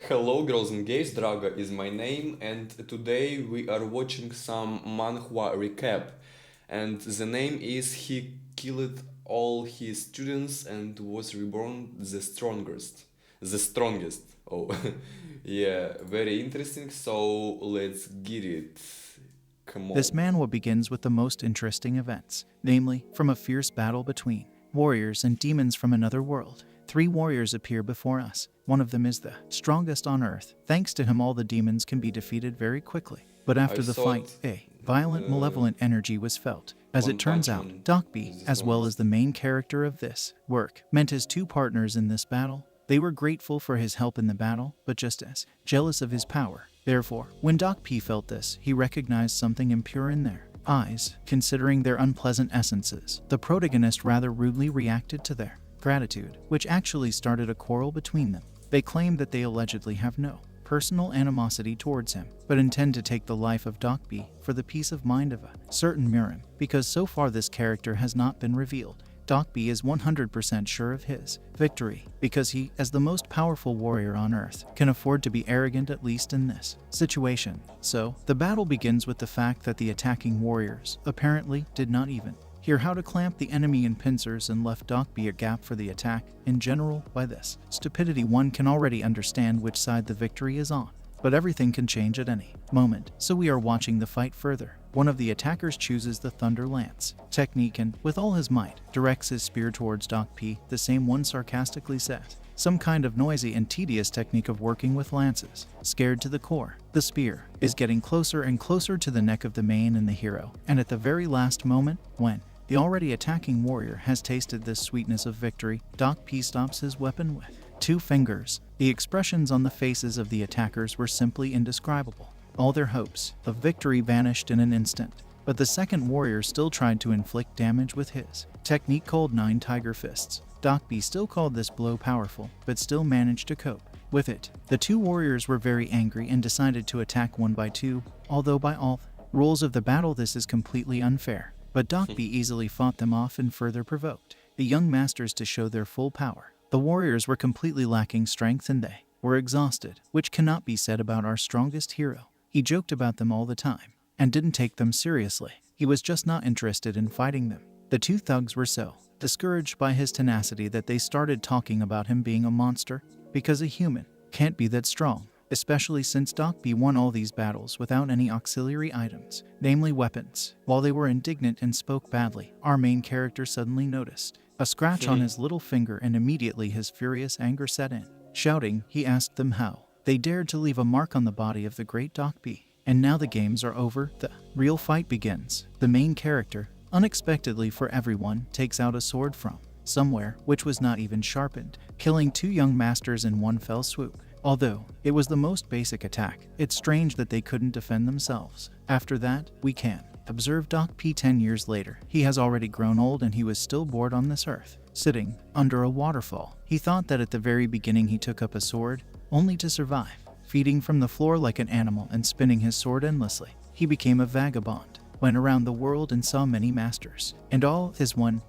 Hello, girls and gays. Drago is my name, and today we are watching some Manhwa recap. And the name is He Killed All His Students and Was Reborn the Strongest. The Strongest. Oh, yeah, very interesting. So let's get it. Come This on. manhwa begins with the most interesting events, namely, from a fierce battle between warriors and demons from another world. Three warriors appear before us. One of them is the strongest on Earth. Thanks to him, all the demons can be defeated very quickly. But I after the fight, thought a violent, malevolent energy was felt. As One it turns Punch out, Man Dokbi, is the as well as strongest. the main character of this work, meant his two partners in this battle. They were grateful for his help in the battle, but just as jealous of his power. Therefore, when Dokbi felt this, he recognized something impure in their eyes, considering their unpleasant essences. The protagonist rather rudely reacted to their gratitude, which actually started a quarrel between them. They claim that they allegedly have no personal animosity towards him, but intend to take the life of Dokbi for the peace of mind of a certain Mirim, because so far this character has not been revealed. Dokbi is 100% sure of his victory, because he, as the most powerful warrior on Earth, can afford to be arrogant, at least in this situation. So, the battle begins with the fact that the attacking warriors apparently did not even hear how to clamp the enemy in pincers and left Dokbi a gap for the attack. In general, by this stupidity one can already understand which side the victory is on. But everything can change at any moment, so we are watching the fight further. One of the attackers chooses the Thunder Lance technique and, with all his might, directs his spear towards Dokbi. The same one sarcastically says, some kind of noisy and tedious technique of working with lances. Scared to the core, the spear is getting closer and closer to the neck of the main and the hero, and at the very last moment, when the already attacking warrior has tasted this sweetness of victory, Dokbi stops his weapon with two fingers. The expressions on the faces of the attackers were simply indescribable. All their hopes of victory vanished in an instant. But the second warrior still tried to inflict damage with his technique called Nine Tiger Fists. Dokbi still called this blow powerful, but still managed to cope with it. The two warriors were very angry and decided to attack one by two, although by all rules of the battle this is completely unfair. But Dokbi easily fought them off and further provoked the young masters to show their full power. The warriors were completely lacking strength and they were exhausted, which cannot be said about our strongest hero. He joked about them all the time and didn't take them seriously. He was just not interested in fighting them. The two thugs were so discouraged by his tenacity that they started talking about him being a monster, because a human can't be that strong, especially since Dokbi won all these battles without any auxiliary items, namely weapons. While they were indignant and spoke badly, our main character suddenly noticed a scratch on his little finger, and immediately his furious anger set in. Shouting, he asked them how they dared to leave a mark on the body of the great Dokbi. And now the games are over, the real fight begins. The main character, unexpectedly for everyone, takes out a sword from somewhere, which was not even sharpened, killing two young masters in one fell swoop. Although it was the most basic attack, it's strange that they couldn't defend themselves. After that, we can observe Dokbi 10 years later. He has already grown old and he was still bored on this earth, sitting under a waterfall. He thought that at the very beginning he took up a sword, only to survive, feeding from the floor like an animal and spinning his sword endlessly. He became a vagabond, went around the world and saw many masters, and all his one.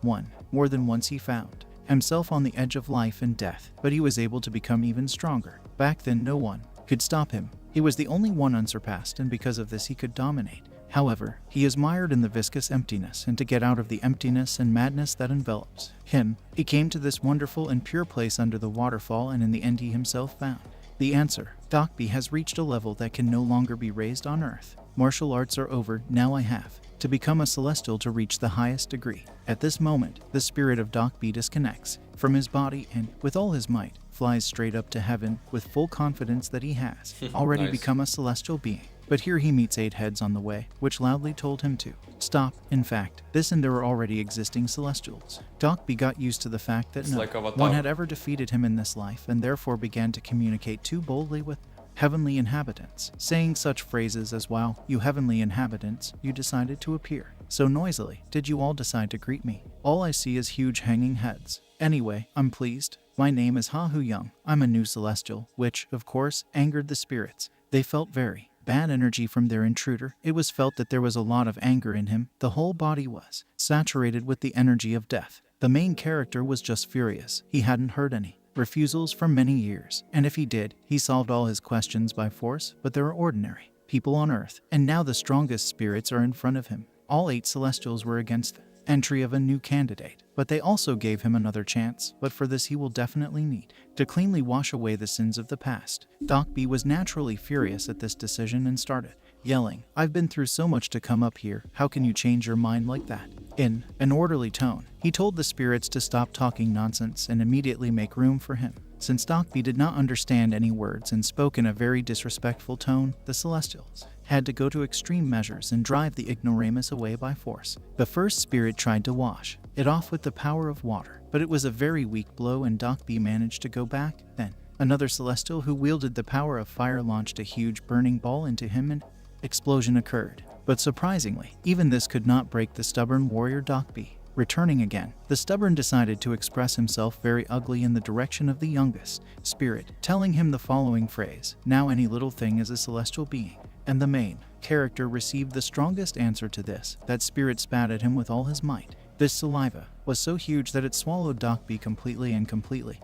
More than once he found himself on the edge of life and death, but he was able to become even stronger. Back then no one could stop him. He was the only one unsurpassed, and because of this he could dominate. However, he is mired in the viscous emptiness, and to get out of the emptiness and madness that envelops him, he came to this wonderful and pure place under the waterfall, and in the end he himself found the answer. Dokbi has reached a level that can no longer be raised on Earth. Martial arts are over, now I have to become a celestial to reach the highest degree. At this moment, the spirit of Dokbi disconnects from his body and, with all his might, flies straight up to heaven with full confidence that he has already Nice. become a celestial being. But here he meets 8 heads on the way, which loudly told him to stop. In fact, this and there were already existing celestials. Dokbi got used to the fact that It's no like Avatar. one had ever defeated him in this life, and therefore began to communicate too boldly with heavenly inhabitants, saying such phrases as, "Wow, you heavenly inhabitants, you decided to appear so noisily. Did you all decide to greet me? All I see is huge hanging heads. Anyway, I'm pleased. My name is Ha Hu Young. I'm a new celestial," which, of course, angered the spirits. They felt very bad energy from their intruder. It was felt that there was a lot of anger in him. The whole body was saturated with the energy of death. The main character was just furious. He hadn't heard any refusals for many years, and if he did, he solved all his questions by force, but there are ordinary people on Earth, and now the strongest spirits are in front of him. All 8 Celestials were against the entry of a new candidate, but they also gave him another chance, but for this he will definitely need to cleanly wash away the sins of the past. Doc B was naturally furious at this decision and started yelling, "I've been through so much to come up here, how can you change your mind like that?" In an orderly tone, he told the spirits to stop talking nonsense and immediately make room for him. Since Doc B did not understand any words and spoke in a very disrespectful tone, the Celestials had to go to extreme measures and drive the ignoramus away by force. The first spirit tried to wash it off with the power of water, but it was a very weak blow and Doc B managed to go back. Then, another Celestial who wielded the power of fire launched a huge burning ball into him and explosion occurred. But surprisingly, even this could not break the stubborn warrior Doc B. Returning again, the stubborn decided to express himself very ugly in the direction of the youngest spirit, telling him the following phrase, "Now any little thing is a celestial being." And the main character received the strongest answer to this. That spirit spat at him with all his might. This saliva was so huge that it swallowed Doc B completely and completely.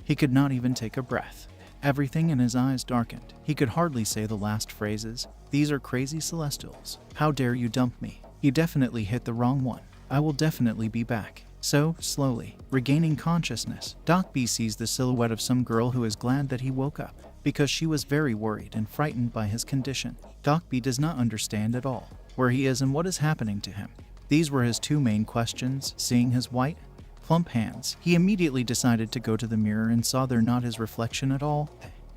He could not even take a breath. Everything in his eyes darkened. He could hardly say the last phrases. "These are crazy Celestials. How dare you dump me? You definitely hit the wrong one. I will definitely be back." So, slowly, regaining consciousness, Doc B sees the silhouette of some girl who is glad that he woke up, because she was very worried and frightened by his condition. Doc B does not understand at all where he is and what is happening to him. These were his 2 main questions. Seeing his white, plump hands, he immediately decided to go to the mirror and saw there not his reflection at all.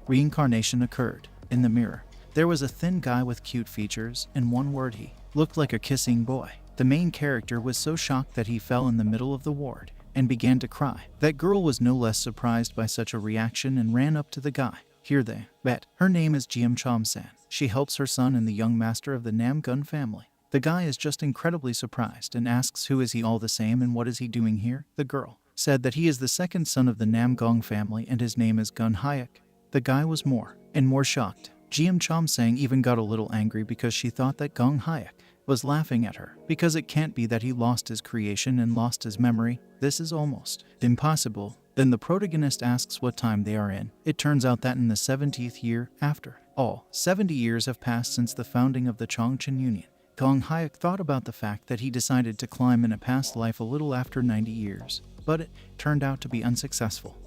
Reincarnation occurred. In the mirror, there was a thin guy with cute features, and one word, he looked like a kissing boy. The main character was so shocked that he fell in the middle of the ward and began to cry. That girl was no less surprised by such a reaction and ran up to the guy. Here they met. Her name is Jiam Chom-san. She helps her son and the young master of the Nam-gun family. The guy is just incredibly surprised and asks who is he all the same and what is he doing here. The girl said that he is the second son of the Nam-gong family and his name is Gun Hayek. The guy was more and more shocked. Jiam Chom-sang even got a little angry because she thought that Gong Hayek was laughing at her, because it can't be that he lost his creation and lost his memory. This is almost impossible. Then the protagonist asks what time they are in. It turns out that in the 70th year after all, 70 years have passed since the founding of the Chongqing Union. Gong Hayek thought about the fact that he decided to climb in a past life a little after 90 years, but it turned out to be unsuccessful.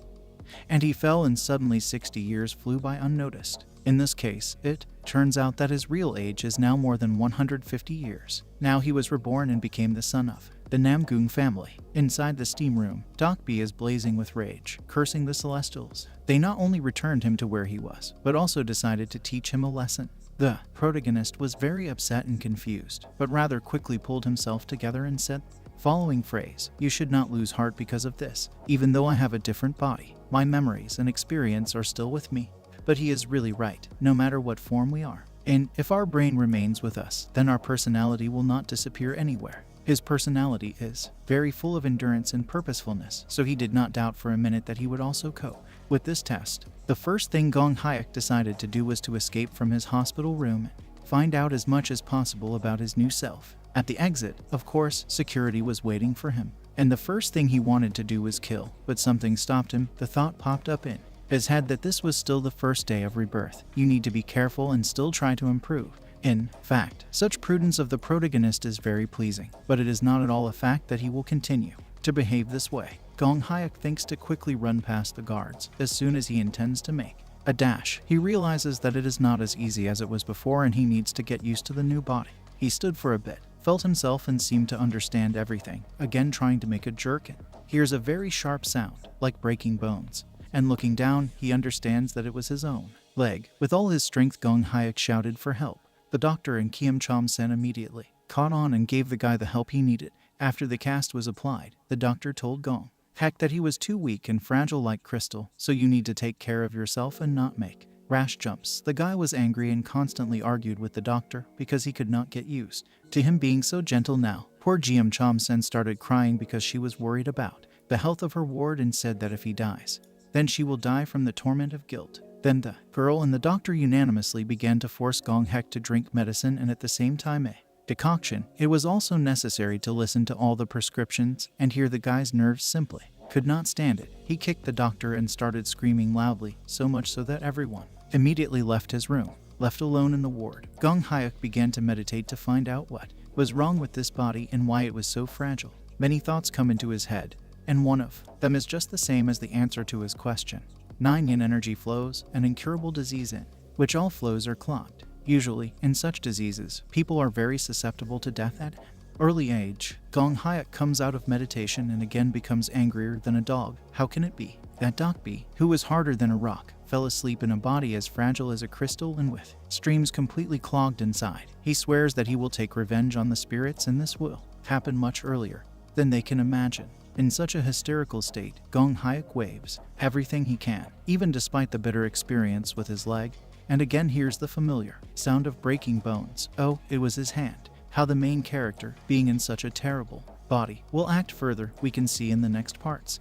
And he fell and suddenly 60 years flew by unnoticed. In this case, it turns out that his real age is now more than 150 years. Now he was reborn and became the son of the Namgung family. Inside the steam room, Doc B is blazing with rage, cursing the Celestials. They not only returned him to where he was, but also decided to teach him a lesson. The protagonist was very upset and confused, but rather quickly pulled himself together and said, following phrase, "You should not lose heart because of this. Even though I have a different body, my memories and experience are still with me." But he is really right, no matter what form we are. And if our brain remains with us, then our personality will not disappear anywhere. His personality is very full of endurance and purposefulness, so he did not doubt for a minute that he would also cope with this test. The first thing Gong Hayek decided to do was to escape from his hospital room and find out as much as possible about his new self. At the exit, of course, security was waiting for him, and the first thing he wanted to do was kill, but something stopped him. The thought popped up in his head that this was still the first day of rebirth. You need to be careful and still try to improve. In fact, such prudence of the protagonist is very pleasing, but it is not at all a fact that he will continue to behave this way. Gong Hayek thinks to quickly run past the guards as soon as he intends to make a dash. He realizes that it is not as easy as it was before and he needs to get used to the new body. He stood for a bit, felt himself and seemed to understand everything, again trying to make a jerk and hears a very sharp sound, like breaking bones. And looking down, he understands that it was his own leg. With all his strength, Gong Hayek shouted for help. The doctor and Kiam Chom-sen immediately caught on and gave the guy the help he needed. After the cast was applied, the doctor told Gong Hayek that he was too weak and fragile like crystal, so you need to take care of yourself and not make rash jumps. The guy was angry and constantly argued with the doctor because he could not get used to him being so gentle now. Poor Jiam Chom-sen started crying because she was worried about the health of her ward and said that if he dies, then she will die from the torment of guilt. Then the girl and the doctor unanimously began to force Gong Hayek to drink medicine and at the same time a decoction. It was also necessary to listen to all the prescriptions and hear the guy's nerves simply could not stand it. He kicked the doctor and started screaming loudly, so much so that everyone immediately left his room. Left alone in the ward, Gong Hyuk began to meditate to find out what was wrong with this body and why it was so fragile. Many thoughts come into his head, and one of them is just the same as the answer to his question. 9 yin energy flows, an incurable disease in which all flows are clogged. Usually, in such diseases, people are very susceptible to death at early age. Gong Hyuk comes out of meditation and again becomes angrier than a dog. How can it be that Doc B, who was harder than a rock, fell asleep in a body as fragile as a crystal and with streams completely clogged inside? He swears that he will take revenge on the spirits, and this will happen much earlier than they can imagine. In such a hysterical state, Gong Hyuk waves everything he can, even despite the bitter experience with his leg, and again hears the familiar sound of breaking bones. Oh, it was his hand. How the main character, being in such a terrible body, will act further, we can see in the next parts.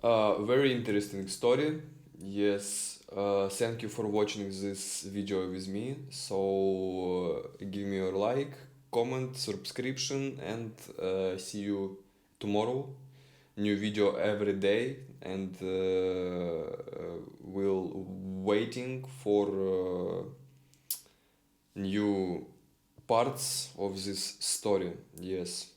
Very interesting story. Yes, thank you for watching this video with me. So give me your like, comment, subscription, and see you tomorrow. New video every day, and we'll waiting for new parts of this story. Yes.